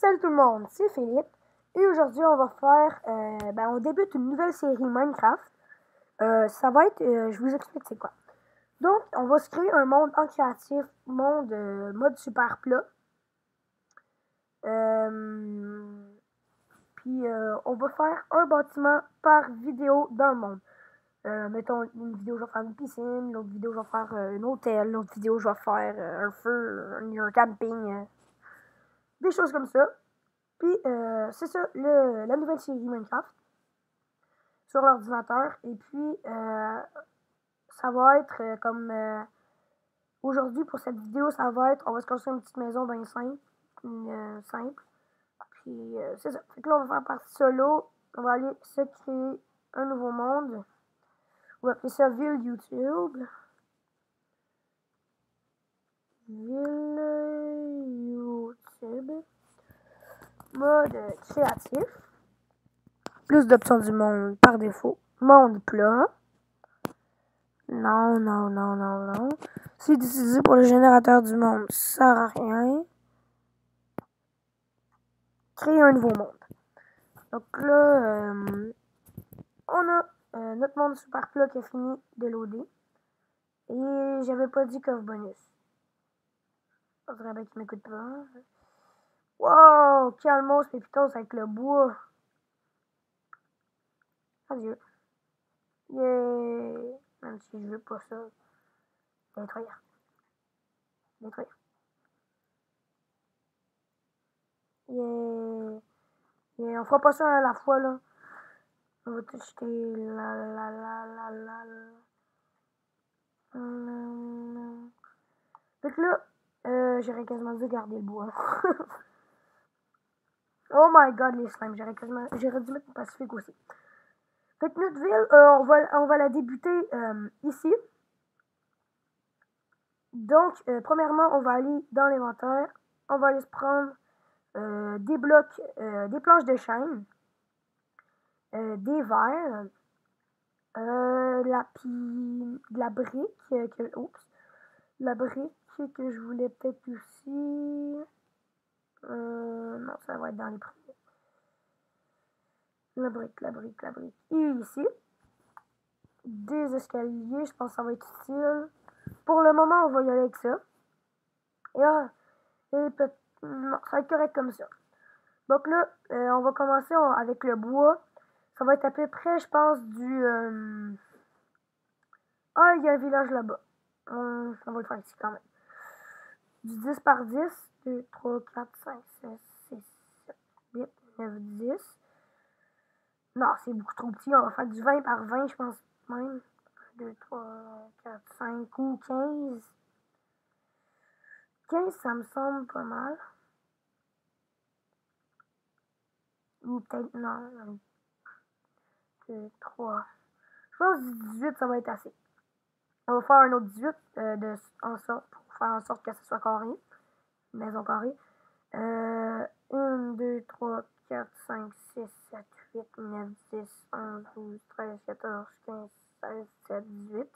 Salut tout le monde, c'est Philippe et aujourd'hui on va faire, on débute une nouvelle série Minecraft. Ça va être, je vous explique c'est quoi. Donc on va se créer un monde en créatif, mode super plat. Puis on va faire un bâtiment par vidéo dans le monde. Mettons une vidéo je vais faire une piscine, l'autre vidéo je vais faire un hôtel, l'autre vidéo je vais faire un feu, un camping, des choses comme ça. Puis, c'est ça, la nouvelle série Minecraft sur l'ordinateur. Et puis, ça va être comme aujourd'hui pour cette vidéo, ça va être, on va se construire une petite maison bien simple. Simple. Puis, c'est ça. Fait que là, on va faire partie solo. On va aller se créer un nouveau monde. On va appeler ça Ville YouTube. Ville YouTube. Mode créatif. Plus d'options du monde par défaut. Monde plat. Non, non, non, non, non. C'est utilisé pour le générateur du monde. Ça sert à rien. Créer un nouveau monde. Donc là, on a notre monde super plat qui a fini de loader. Et j'avais pas dit coffre bonus. On dirait bien qu'il m'écoute pas. Wow! Calmos, pépitos avec le bois. Adieu. Yeah! Même si je veux pas ça. Détruire. Détruire. Yeah! Yeah! On fera pas ça à la fois, là. On va tout jeter. Fait que là, j'aurais quasiment dû garder le bois. Oh my god, les slimes. J'aurais dû mettre le Pacifique aussi. Fait que notre ville, on va la débuter ici. Donc, premièrement, on va aller dans l'inventaire. On va aller se prendre des blocs, des planches de chêne, des verres, de la brique, la brique que je voulais peut-être aussi. Non, ça va être dans les premiers. La brique. Et ici, des escaliers, je pense que ça va être utile. Pour le moment, on va y aller avec ça. Non, ça va être correct comme ça. Donc là, on va commencer avec le bois. Ça va être à peu près, je pense, Ah, il y a un village là-bas. On va le faire ici quand même. Du 10 par 10. 2, 3, 4, 5, 6, 7, 8, 9, 10. Non, c'est beaucoup trop petit. On va faire du 20 par 20, je pense même. 2, 3, 4, 5 ou 15. 15, ça me semble pas mal. Ou peut-être, non. 2, 3. Je pense que 18, ça va être assez. On va faire un autre 18 pour faire en sorte que ce soit carré. Maison carrée. 1, 2, 3, 4, 5, 6, 7, 8, 9, 10, 11, 12, 13, 14, 15, 16, 17, 18.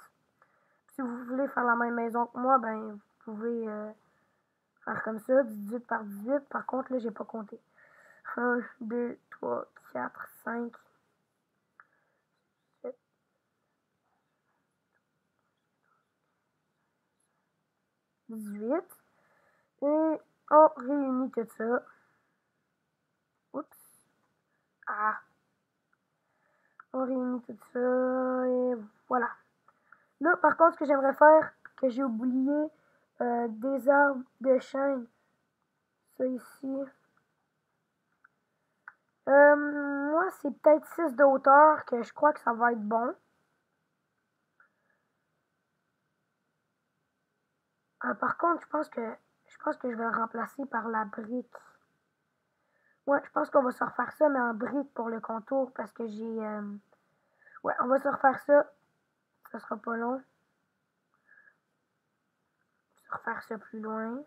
Si vous voulez faire la même maison que moi, ben vous pouvez faire comme ça, 18 par 18. Par contre, là, j'ai pas compté. 1, 2, 3, 4, 5, 7, 18. Et on réunit tout ça. Oups. Ah. On réunit tout ça et voilà. Là, par contre, ce que j'aimerais faire, que j'ai oublié, des arbres de chêne. Ça ici. Moi, c'est peut-être 6 de hauteur que je crois que ça va être bon. Par contre, je pense que je vais le remplacer par la brique. Ouais, je pense qu'on va se refaire ça, mais en brique pour le contour parce que j'ai... Ouais, on va se refaire ça. Ça sera pas long. Se refaire ça plus loin.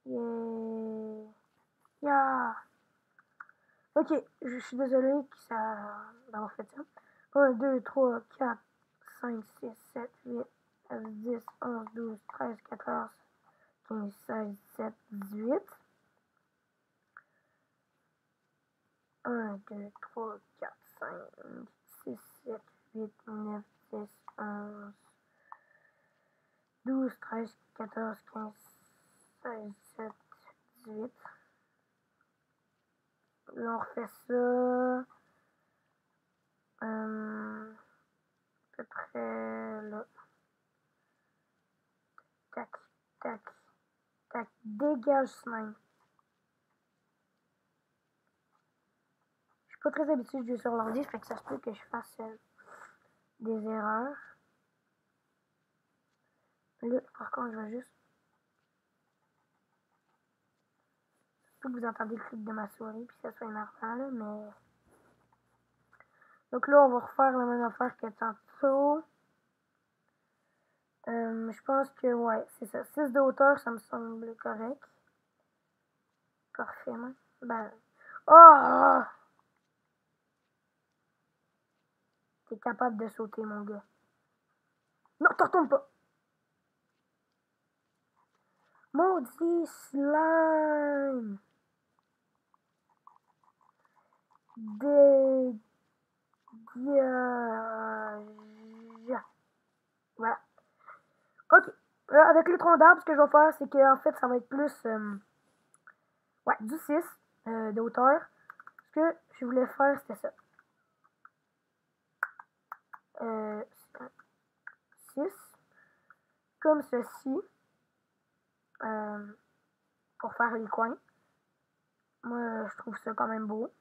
Yeah. Yeah. Ok, je suis désolée d'avoir fait ça. 1, 2, 3, 4, 5, 6, 7, 8, 10, 11, 12, 13, 14, 15, 16, 17, 18. 1, 2, 3, 4, 5, 6, 7, 8, 9, 10, 11, 12, 13, 14, 15, 16, 17, 18. Là, on refait ça. À peu près là. Tac, tac, tac. Dégage slime. Je suis pas très habituée de jouer sur l'ordi, fait que ça se peut que je fasse des erreurs. Là, par contre, je vais juste... Faut que vous entendez le clic de ma souris, puis ça soit énervant, là, mais... Donc là, on va refaire la même affaire que tantôt. Je pense que, ouais, c'est ça. 6 de hauteur, ça me semble correct. Parfaitement. Ben... Oh! T'es capable de sauter, mon gars. Non, t'en retournes pas! Maudit slime! Dégage! Voilà. Ok. Avec les troncs d'arbres, ce que je vais faire, c'est que en fait, ça va être plus ouais, du 6 de hauteur. Ce que je voulais faire, c'était ça. 6. Comme ceci. Pour faire les coins. Moi, je trouve ça quand même beau.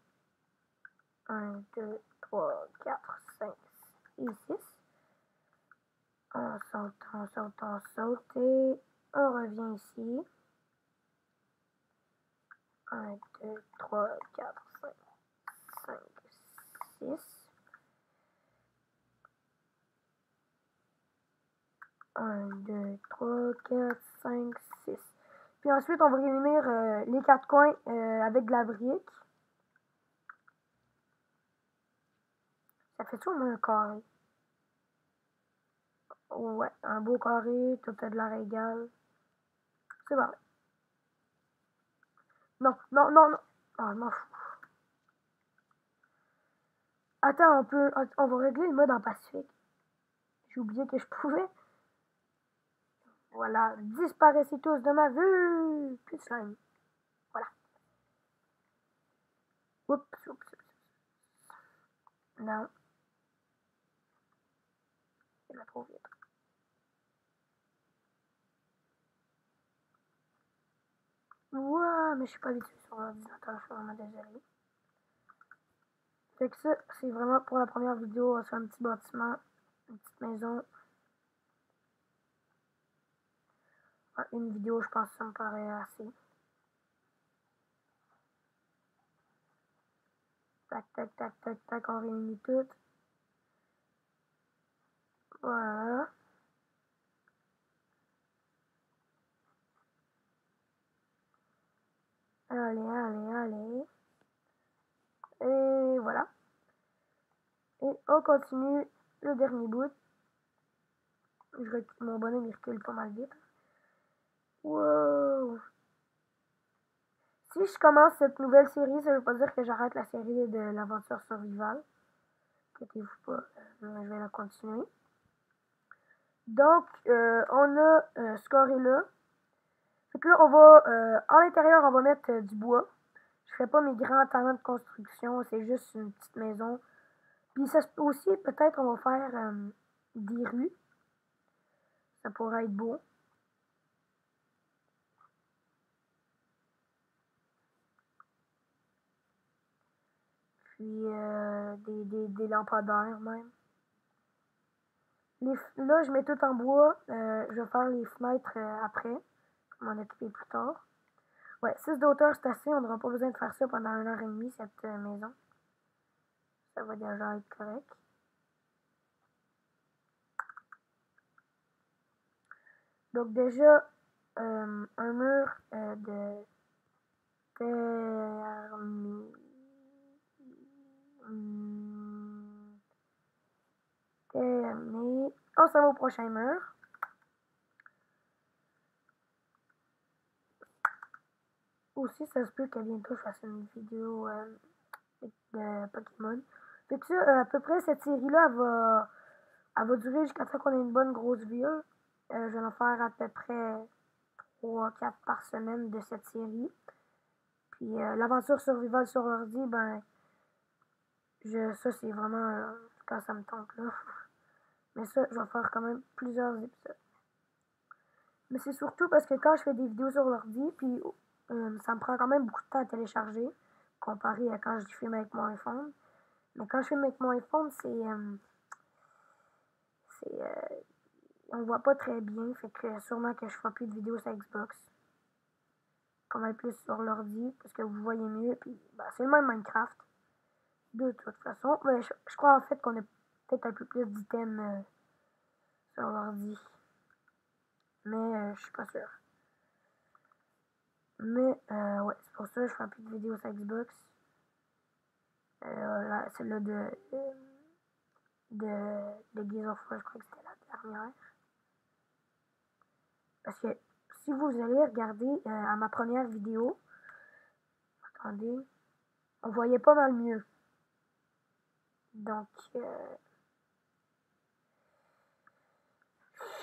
1, 2, 3, 4, 5 et 6. On saute, on saute, on saute et on revient ici. 1, 2, 3, 4, 5, 5, 6. 1, 2, 3, 4, 5, 6. Puis ensuite, on va réunir les 4 coins avec de la brique. Ça fait tout au moins un carré. Ouais, un beau carré, tout a de l'air égal. C'est vrai. Non, non, non, non. Ah, je m'en fous. Attends, on va régler le mode en pacifique. J'ai oublié que je pouvais. Voilà, disparaissez tous de ma vue. Plus de slime. Voilà. Oups, oups, oups. Non. Je vais trop vite. Ouah, mais je suis pas habituée sur l'ordinateur, je suis vraiment désolée. Fait que ça, c'est vraiment pour la première vidéo sur un petit bâtiment, une petite maison. Une vidéo, je pense que ça me paraît assez. Tac, tac, tac, tac, tac, on réunit tout. Voilà. Allez, allez, allez. Et voilà. Et on continue le dernier bout. Mon bonhomme il recule pas mal vite. Wow. Si je commence cette nouvelle série, ça veut pas dire que j'arrête la série de l'aventure survivale. Inquiétez-vous pas, je vais la continuer. Donc, on a ce carré-là. Fait que là, on va, à l'intérieur, on va mettre du bois. Je ferai pas mes grands talents de construction, c'est juste une petite maison. Puis ça aussi, peut-être, on va faire des rues. Ça pourrait être beau. Puis des lampadaires même. Là, je mets tout en bois. Je vais faire les fenêtres après. Je vais m'en occuper plus tard. Ouais, 6 d'auteur, c'est assez. On n'aura pas besoin de faire ça pendant 1h30, cette maison. Ça va déjà être correct. Donc déjà, un mur de terminé. Terminé. On s'en va au prochain mur. Aussi, ça se peut qu'à bientôt je fasse une vidéo de Pokémon. Fait que ça, à peu près, cette série-là, elle va durer jusqu'à ce qu'on ait une bonne grosse ville. Je vais en faire à peu près 3-4 par semaine de cette série. Puis l'aventure survival sur l'ordi, ben, ça c'est vraiment quand ça me tente là. Mais ça, je vais faire quand même plusieurs épisodes. Mais c'est surtout parce que quand je fais des vidéos sur l'ordi, puis ça me prend quand même beaucoup de temps à télécharger, comparé à quand je filme avec mon iPhone. Mais quand je filme avec mon iPhone, on voit pas très bien, fait que sûrement que je ferai plus de vidéos sur Xbox. Pas mal plus sur l'ordi, parce que vous voyez mieux, puis ben, c'est le même Minecraft. De toute façon, mais je crois en fait qu'on a peut-être un peu plus d'items sur l'ordi. Mais je suis pas sûr. Mais ouais, c'est pour ça que je ferai plus de vidéos sur Xbox. Celle-là de Gears of War, je crois que c'était la dernière. Parce que si vous allez regarder à ma première vidéo, attendez, on voyait pas mal mieux. Donc, je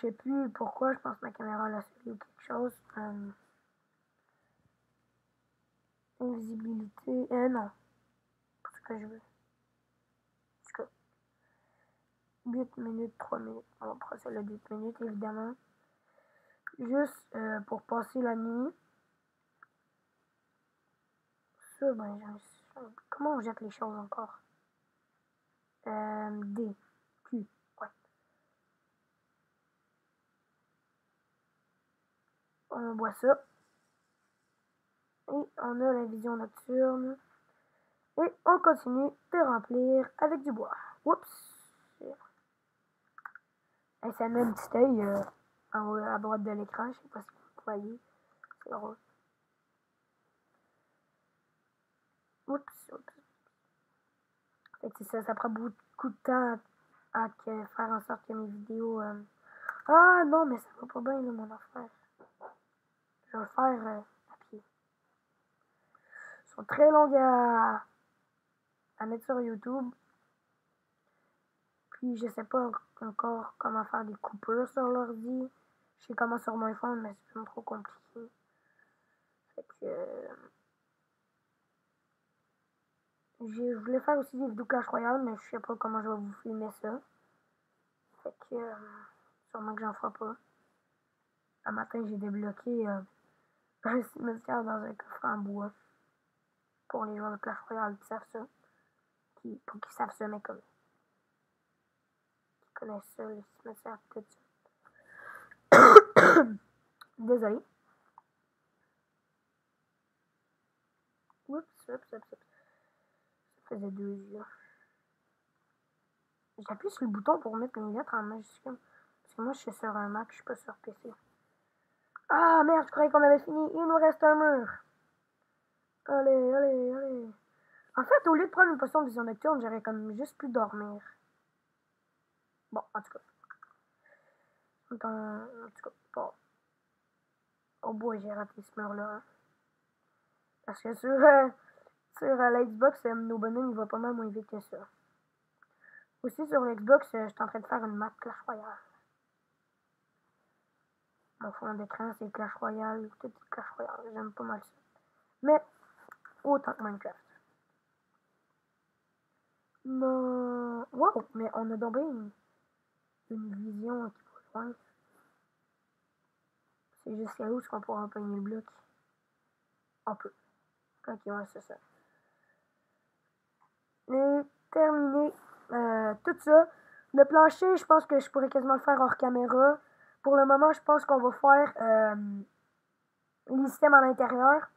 sais plus pourquoi, je pense que ma caméra l'a servi ou quelque chose. Invisibilité, non, c'est ce que je veux. 8 minutes, 3 minutes. On va passer le 8 minutes, évidemment. Juste pour passer la nuit. Ça, ben, comment on jette les choses encore? D. Q. Ouais. On boit ça. Et on a la vision nocturne. Et on continue de remplir avec du bois. Oups. Et ça met un petit œil en haut à droite de l'écran. Je sais pas si vous voyez. C'est drôle. Oups. Fait que c'est ça prend beaucoup de temps à faire en sorte que mes vidéos... Ah non, mais ça va pas bien là, mon affaire. Je vais le faire à pied. Ils sont très longues à mettre sur YouTube. Puis je sais pas encore comment faire des coupures sur l'ordi. Je sais comment sur mon iPhone, mais c'est pas trop compliqué. Fait que... je voulais faire aussi des vidéos Clash Royale, mais je sais pas comment je vais vous filmer ça. Fait que sûrement que j'en ferai pas. Un matin, j'ai débloqué un cimetière dans un coffre en bois. Pour les joueurs de Clash Royale qui savent ça. Pour qu'ils savent ça, mais comme... qui connaissent ça, les cimetières, tout ça. Désolé. Oups. Ça faisait 2 yeux. J'appuie sur le bouton pour mettre les lettres en majuscule. Parce que moi, je suis sur un Mac, je suis pas sur PC. Ah merde, je croyais qu'on avait fini. Il nous reste un mur. Allez. En fait, au lieu de prendre une potion de vision nocturne, j'aurais comme juste pu dormir. Bon, en tout cas. Bon. Oh boy, j'ai raté ce mur-là. Hein. Parce que sur la Xbox, nos bonhommes, il va pas mal moins vite que ça. Aussi, sur l'Xbox, je suis en train de faire une map Clash Royale. Mon fond d'écran, c'est Clash Royale. Tout est Clash Royale. J'aime pas mal ça. Mais, autant que Minecraft. Non. Wow, mais on a donc bien une vision qui va loin. C'est jusqu'à où est-ce qu'on pourra empoigner le bloc? On peut. Ok, ouais, c'est ça. Et terminé tout ça. Le plancher, je pense que je pourrais quasiment le faire hors caméra. Pour le moment, je pense qu'on va faire les systèmes à l'intérieur.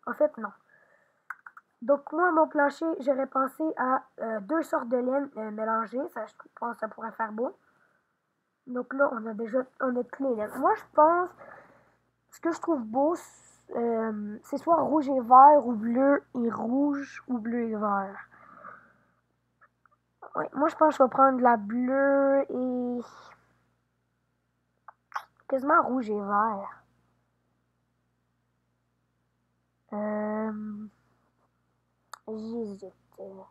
En fait, non. Donc, moi, mon plancher, j'aurais pensé à 2 sortes de laine mélangées. Ça, je pense que ça pourrait faire beau. Donc là, on a toutes les laines. Moi, je pense, ce que je trouve beau, c'est soit rouge et vert, ou bleu et rouge, ou bleu et vert. Ouais, moi, je pense que je vais prendre de la bleue et quasiment rouge et vert. J'hésite. Au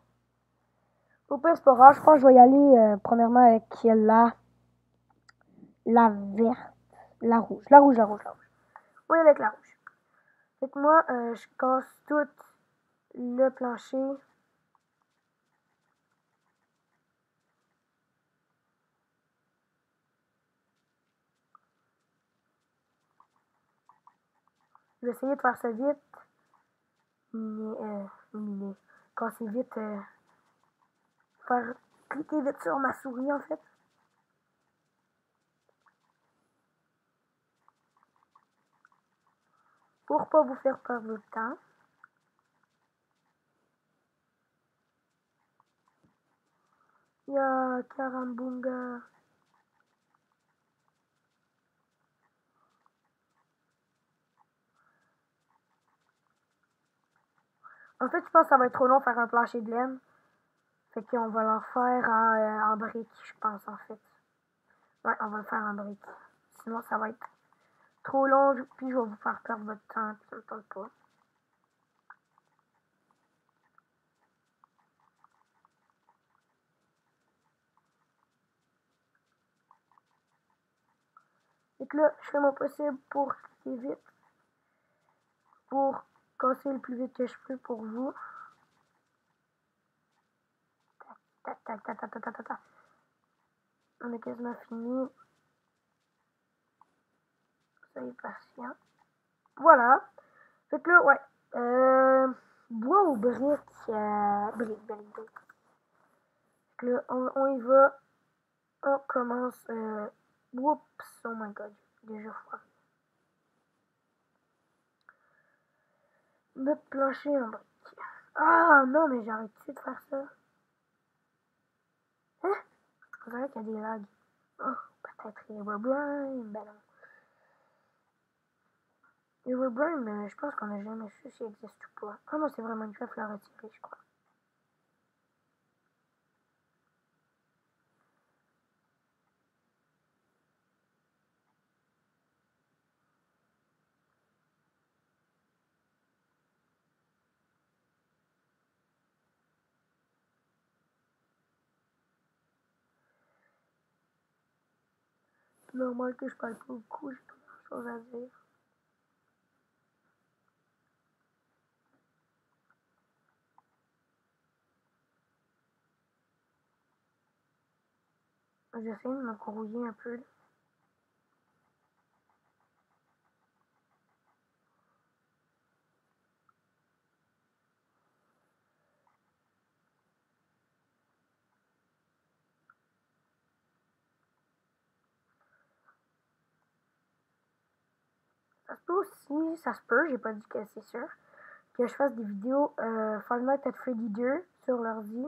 pire, c'est pas grave. Je pense que je vais y aller premièrement avec la verte, la rouge. La rouge, la rouge, la rouge. Oui, avec la rouge. Fait que moi, je casse tout le plancher. Je vais essayer de faire ça vite. Miner. Casser vite. Faire cliquer vite sur ma souris, en fait. Pour pas vous faire perdre le temps. Ya Karambunga. En fait, je pense que ça va être trop long faire un plancher de laine. Fait qu'on va leur faire en briques, je pense, en fait. Ouais, on va le faire en briques. Sinon, ça va être trop long, puis je vais vous faire perdre votre temps, puis ça me tente pas. Fait que là, je fais mon possible pour cliquer vite, pour casser le plus vite que je peux pour vous. Tac, tac, tac, tac, tac, tac, tac, tac. On est quasiment fini. Soyez patient. Voilà. Fait que là, ouais. Bois ou briques? Briques, briques, briques. Fait que là, on y va. On commence. Oups, oh my god. Déjà froid. Notre plancher en briques. Ah non, mais j'arrête-tu de faire ça? Hein? On dirait qu'il y a des lags. Oh, peut-être Herobrine. Ben non. Herobrine, je pense qu'on n'a jamais su s'il existe ou pas. Ah non, c'est vraiment une chef la retirer, je crois. C'est normal que je parle pas beaucoup, j'ai pas grand chose à dire. J'essaie de me grouiller un peu. Ça se peut aussi, ça se peut, j'ai pas dit que c'est sûr, que je fasse des vidéos Five Nights at Freddy 2 sur l'ordi.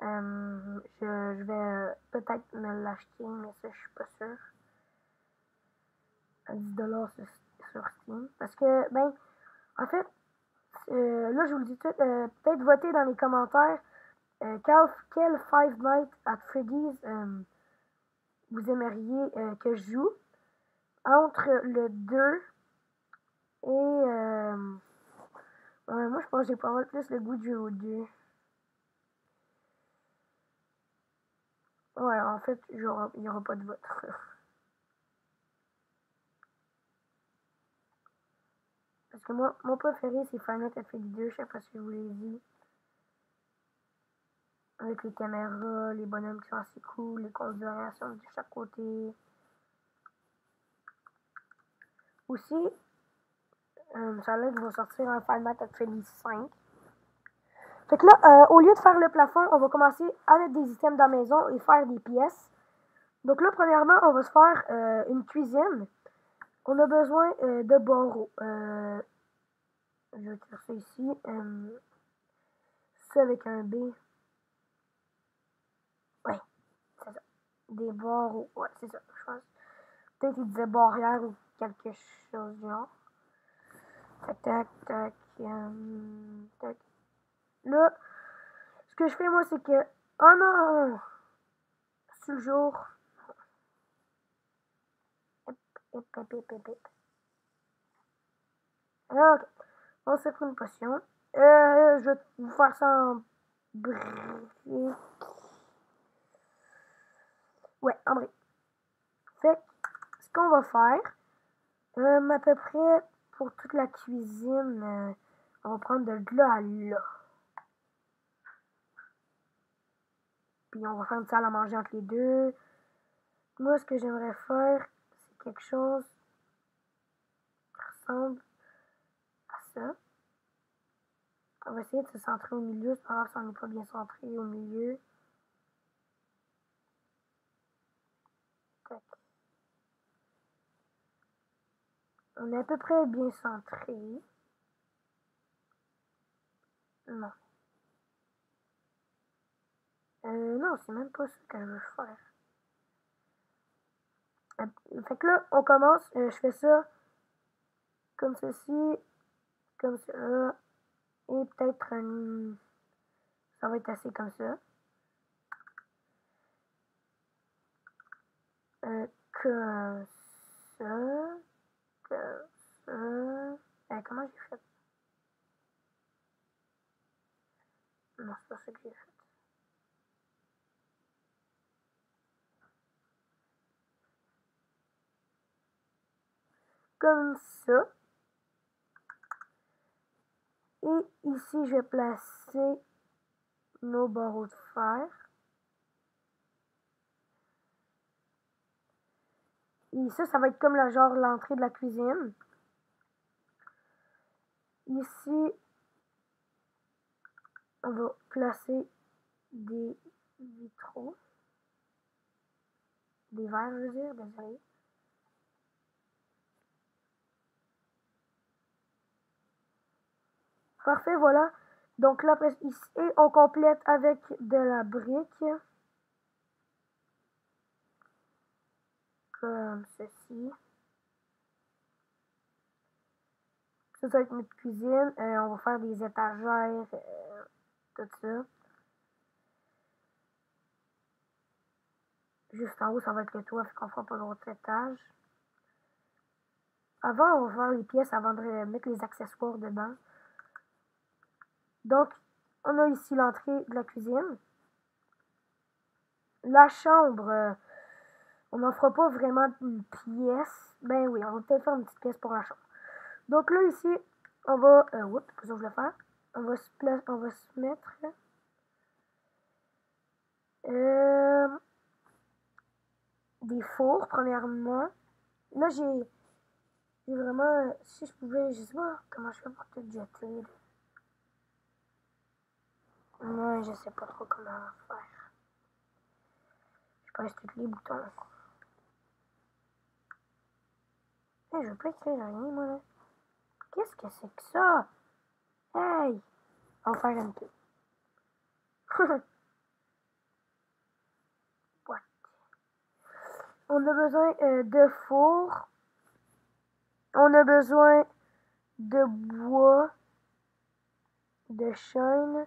Je vais peut-être me l'acheter, mais ça, je suis pas sûre. À 10$ sur Steam. Parce que, ben, en fait, là, je vous le dis tout, peut-être voter dans les commentaires quel Five Nights at Freddy's vous aimeriez que je joue entre le 2 et ouais, moi je pense que j'ai pas mal plus le goût de jouer au 2. Ouais, en fait, il y aura pas de vote. Parce que moi, mon préféré, c'est Final Nights at Freddy 2, je sais pas si je vous l'ai dit. Avec les caméras, les bonhommes qui sont assez cool, les configurations de chaque côté. Aussi, ça a l'air qu'ils vont sortir un Final Nights at Freddy 5. Fait que là, au lieu de faire le plafond, on va commencer à mettre des items dans la maison et faire des pièces. Donc là, premièrement, on va se faire une cuisine. On a besoin de barreaux. Je vais écrire ça ici. Ça avec un B. Ouais, c'est ça. Des barreaux. Ouais, c'est ça, je pense. Peut-être qu'il disait barrière ou quelque chose du genre. Tac, tac, tac. Tac. Là, ce que je fais, moi, c'est que... Oh non! C'est le jour. Hop, hop, hop, hop, hop. Ok. On se fait une potion. Je vais vous faire ça en briques. Ouais, en briques. Fait que, ce qu'on va faire, à peu près pour toute la cuisine, on va prendre de là à là. Puis on va faire une salle à manger entre les deux. Moi, ce que j'aimerais faire, c'est quelque chose qui ressemble à ça. On va essayer de se centrer au milieu. C'est pas grave si on n'est pas bien centré au milieu. Tac. On est à peu près bien centré. Non. Non, c'est même pas ça que je veux faire. Fait que là, on commence. Je fais ça comme ceci, comme ça. Et peut-être ça va être assez comme ça. Comme ça. Comme ça. Comment j'ai fait? Non, c'est pas ça que j'ai fait. Comme ça. Et ici, je vais placer nos barreaux de fer. Et ça va être comme la genre l'entrée de la cuisine. Ici, on va placer des vitraux. Des verres, je veux dire, désolé. Parfait, voilà. Donc là, ici, on complète avec de la brique. Comme ceci. Ça va être notre cuisine. On va faire des étagères, tout ça. Juste en haut, ça va être le toit, fait qu'on fera pas d'autres étages. Avant, on va faire les pièces avant de mettre les accessoires dedans. Donc, on a ici l'entrée de la cuisine. La chambre, on n'en fera pas vraiment une pièce. Ben oui, on va peut-être faire une petite pièce pour la chambre. Donc là, ici, on va... oups, c'est ça que je voulais faire. On va se mettre... des fours, premièrement. Là, j'ai vraiment... Si je pouvais... Je sais pas comment je fais pour tout jeter. Non, je sais pas trop comment faire. Je presse tous les boutons. Hey, je veux pas écrire rien, moi, là. Qu'est-ce que c'est que ça? Hey! On va faire un peu. What? On a besoin de four. On a besoin de bois, de chêne,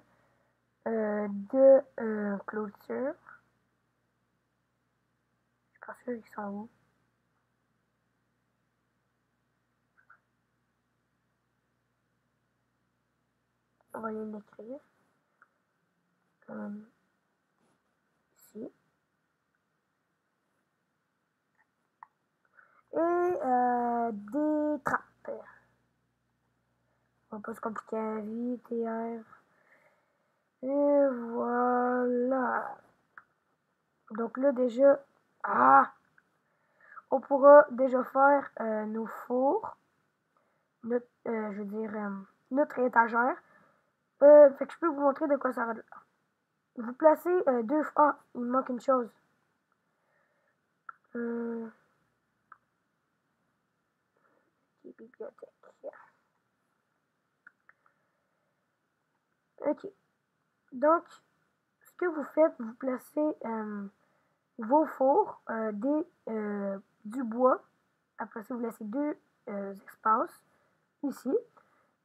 de clôture. Je suis pas sûre qu'ils sont où. On va aller l'écrire. Ici. Et des trappes. On va pas se compliquer la vie, TR. Et voilà. Donc là, déjà... Ah! On pourra déjà faire nos fours. Notre, je veux dire, notre étagère. Fait que je peux vous montrer de quoi ça va. Vous placez deux... Ah, il me manque une chose. Bibliothèque. Ok. Donc, ce que vous faites, vous placez vos fours, du bois. Après ça, vous laissez deux espaces ici.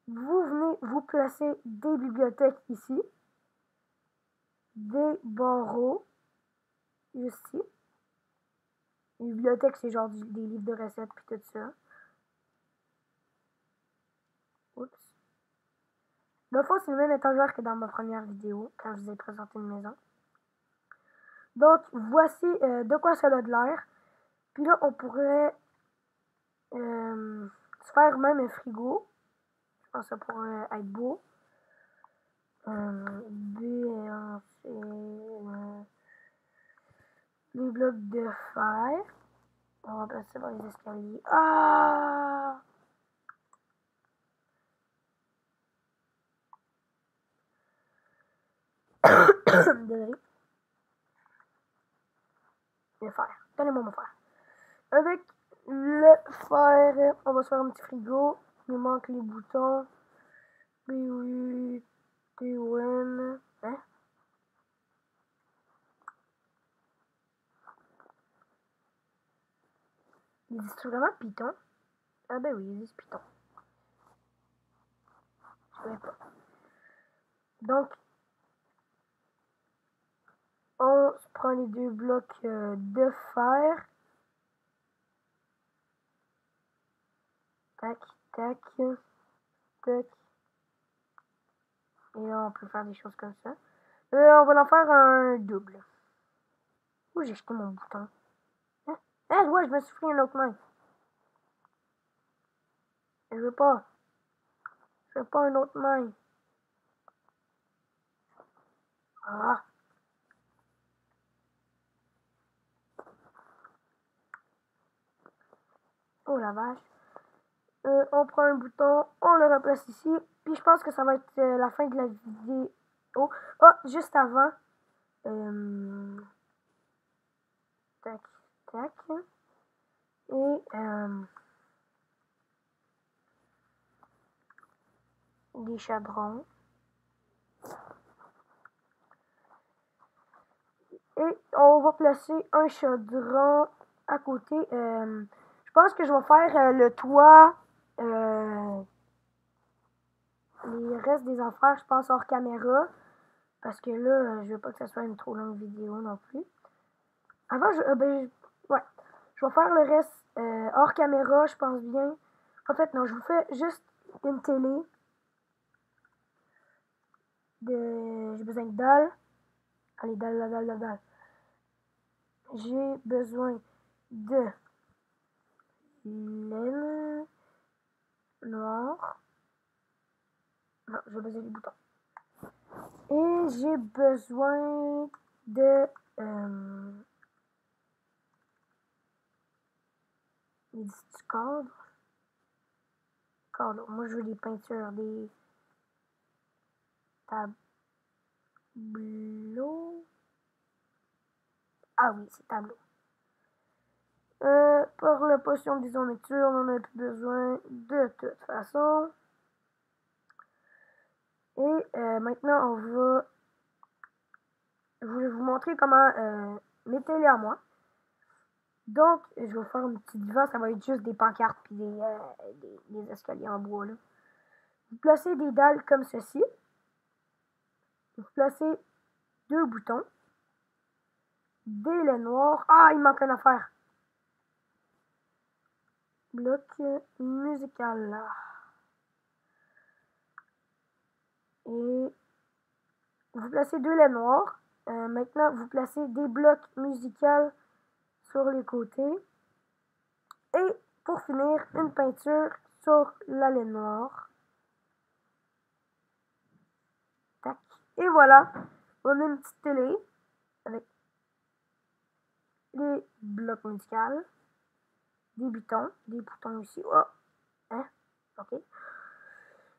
Vous venez vous placer des bibliothèques ici. Des barreaux ici. Les bibliothèques, c'est genre des livres de recettes puis tout ça. Oups. Le fond, c'est le même étagère que dans ma première vidéo, quand je vous ai présenté une maison. Donc, voici de quoi ça a de l'air. Puis là, on pourrait se faire même un frigo. Je pense que ça pourrait être beau. Les blocs de fer. On va passer par les escaliers. Ah! Désolé. Le fer. Donnez-moi mon fer. Avec le fer, on va se faire un petit frigo. Il manque les boutons. Oui, T-Win. Hein? Ils disent vraiment Python? Ah ben oui, ils disent Python. Je savais pas. Donc, on se prend les deux blocs de fer. Tac, tac, tac. Et là, on peut faire des choses comme ça. On va en faire un double. Où j'ai jeté mon bouton? Hein? Ah ouais, je me suis pris une autre main. Je veux pas. Je veux pas une autre main. Ah. Oh la vache. On prend un bouton, on le replace ici. Puis je pense que ça va être la fin de la vidéo. Oh, juste avant. Tac, tac. Et des chaudrons. Et on va placer un chaudron à côté. Je pense que je vais faire le toit. Les restes des affaires, je pense, hors caméra. Parce que là, je veux pas que ça soit une trop longue vidéo non plus. Avant, ouais. Je vais faire le reste hors caméra, je pense bien. En fait, non, je vous fais juste une télé. J'ai besoin de dalles. Allez, dalle. J'ai besoin de laine noire. Non, j'ai besoin des boutons. Et j'ai besoin de du cadre. Moi, je veux des peintures, des tableaux. Ah oui, c'est tableau. Pour la potion d'isométure, on n'en a plus besoin de toute façon. Et maintenant, je vais vous montrer comment mes télés à moi. Donc, je vais faire un petit divan, ça va être juste des pancartes puis des escaliers en bois. Là. Vous placez des dalles comme ceci. Vous placez deux boutons. Des laits noirs. Ah, il manque une affaire. Bloc musical là. Et vous placez deux laits noirs. Maintenant, vous placez des blocs musicaux sur les côtés. Et pour finir, une peinture sur la laine noire. Tac. Et voilà, on a une petite télé avec les blocs musicaux, des boutons ici. Oh, hein, ok.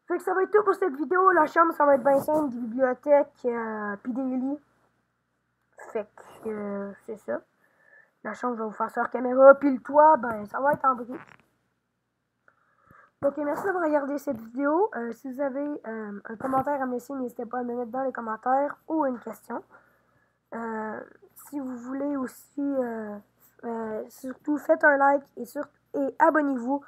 Fait que ça va être tout pour cette vidéo. La chambre, ça va être bien simple, des bibliothèques, puis des lits. Fait que c'est ça. La chambre, je vais vous faire ça hors caméra, puis le toit, ben ça va être en briques. Donc, merci d'avoir regardé cette vidéo. Si vous avez un commentaire à me laisser, n'hésitez pas à me mettre dans les commentaires ou une question. Si vous voulez aussi, surtout faites un like et abonnez-vous.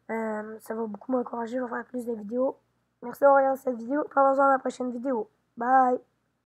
Ça va beaucoup m'encourager, je vais faire plus de vidéos. Merci d'avoir regardé cette vidéo. Parlons-en dans la prochaine vidéo. Bye!